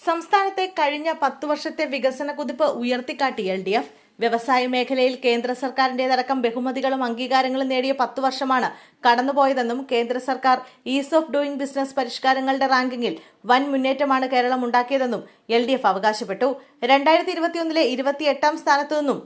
സംസ്ഥാനത്തെ കഴിഞ്ഞ 10 വർഷത്തെ വികസന കുതിപ്പ് ഉയർത്തിക്കാട്ടി LDF. വ്യവസായ മേഖലയിൽ കേന്ദ്ര സർക്കാരിന്റേതടക്കം ബഹുമതികളും അംഗീകാരങ്ങളും നേടിയ 10 വർഷമാണ് കടന്നുപോയതെന്നും കേന്ദ്ര സർക്കാർ ഈസ് ഓഫ് ഡൂയിങ് ബിസിനസ് പരിഷ്കാരങ്ങളുടെ റാങ്കിങ്ങിൽ വൻ മുന്നേറ്റമാണ് കേരളം ഉണ്ടാക്കിയതെന്നും LDF അവകാശപ്പെട്ടു. 2021 28-ാം സ്ഥാനത്തു നിന്നും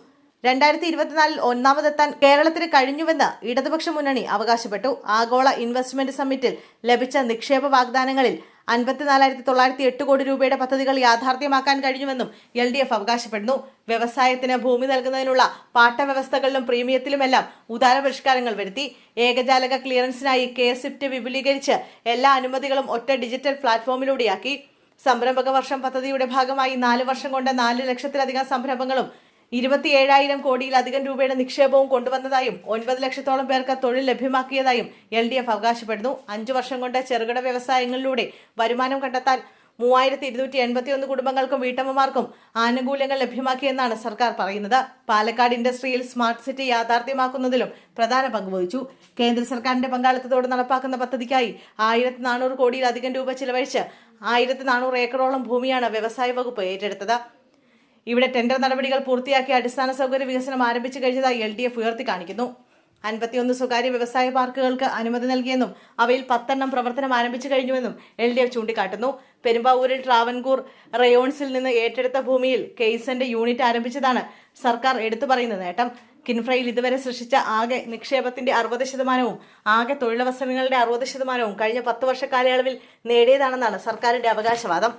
2024 ഒന്നാമതെത്താൻ കേരളത്തിന് കഴിഞ്ഞുവെന്ന് ഇടതുപക്ഷ മുന്നണി അവകാശപ്പെട്ടു. ആഗോള ഇൻവെസ്റ്റ്മെന്റ് സമ്മിറ്റിൽ ലഭിച്ച നിക്ഷേപ വാഗ്ദാനങ്ങളിൽ 54,908 കോടി രൂപയുടെ പദ്ധതികൾ യാഥാർത്ഥ്യമാക്കാൻ കഴിഞ്ഞുവെന്നും LDF അവകാശപ്പെടുന്നു. വ്യവസായത്തിന് ഭൂമി നൽകുന്നതിനുള്ള പാട്ടവ്യവസ്ഥകളിലും പ്രീമിയത്തിലുമെല്ലാം ഉദാര പരിഷ്കാരങ്ങൾ വരുത്തി. ഏകജാലക ക്ലിയറൻസിനായി KSIFT വിപുലീകരിച്ച് എല്ലാ അനുമതികളും ഒറ്റ ഡിജിറ്റൽ പ്ലാറ്റ്ഫോമിലൂടെയാക്കി. സംരംഭക വർഷം പദ്ധതിയുടെ ഭാഗമായി 4 വർഷം കൊണ്ട് 4 ലക്ഷത്തിലധികം സംരംഭങ്ങളും 27,000 കോടിയിലധികം രൂപയുടെ നിക്ഷേപവും കൊണ്ടുവന്നതായും 9 ലക്ഷത്തോളം പേർക്ക് തൊഴിൽ ലഭ്യമാക്കിയതായും LDF അവകാശപ്പെടുന്നു. 5 വർഷം കൊണ്ട് ചെറുകിട വ്യവസായങ്ങളിലൂടെ വരുമാനം കണ്ടെത്താൻ 3,281 കുടുംബങ്ങൾക്കും വീട്ടമ്മമാർക്കും ആനുകൂല്യങ്ങൾ ലഭ്യമാക്കിയെന്നാണ് സർക്കാർ പറയുന്നത്. പാലക്കാട് ഇൻഡസ്ട്രിയിൽ സ്മാർട്ട് സിറ്റി യാഥാർത്ഥ്യമാക്കുന്നതിലും പ്രധാന പങ്കുവഹിച്ചു. കേന്ദ്ര സർക്കാരിന്റെ പങ്കാളിത്തത്തോടെ നടപ്പാക്കുന്ന പദ്ധതിക്കായി 1,400 കോടിയിലധികം രൂപ ചിലവഴിച്ച് 1,400 ഏക്കറോളം ഭൂമിയാണ് വ്യവസായ വകുപ്പ് ഏറ്റെടുത്തത്. ഇവിടെ ടെൻഡർ നടപടികൾ പൂർത്തിയാക്കി അടിസ്ഥാന സൗകര്യ വികസനം ആരംഭിച്ചു കഴിഞ്ഞതായി LDF ഉയർത്തി കാണിക്കുന്നു. 51 സ്വകാര്യ വ്യവസായ പാർക്കുകൾക്ക് അനുമതി നൽകിയെന്നും അവയിൽ 10 പ്രവർത്തനം ആരംഭിച്ചു കഴിഞ്ഞുവെന്നും LDF ചൂണ്ടിക്കാട്ടുന്നു. പെരുമ്പാവൂരിൽ ട്രാവൻകൂർ റയോൺസിൽ നിന്ന് ഏറ്റെടുത്ത ഭൂമിയിൽ കെയ്സന്റെ യൂണിറ്റ് ആരംഭിച്ചതാണ് സർക്കാർ എടുത്തു പറയുന്ന നേട്ടം. കിൻഫ്രയിൽ ഇതുവരെ സൃഷ്ടിച്ച ആകെ നിക്ഷേപത്തിന്റെ 60%, ആകെ തൊഴിലവസരങ്ങളുടെ 60% കഴിഞ്ഞ 10 വർഷ കാലയളവിൽ നേടിയതാണെന്നാണ് സർക്കാരിന്റെ അവകാശവാദം.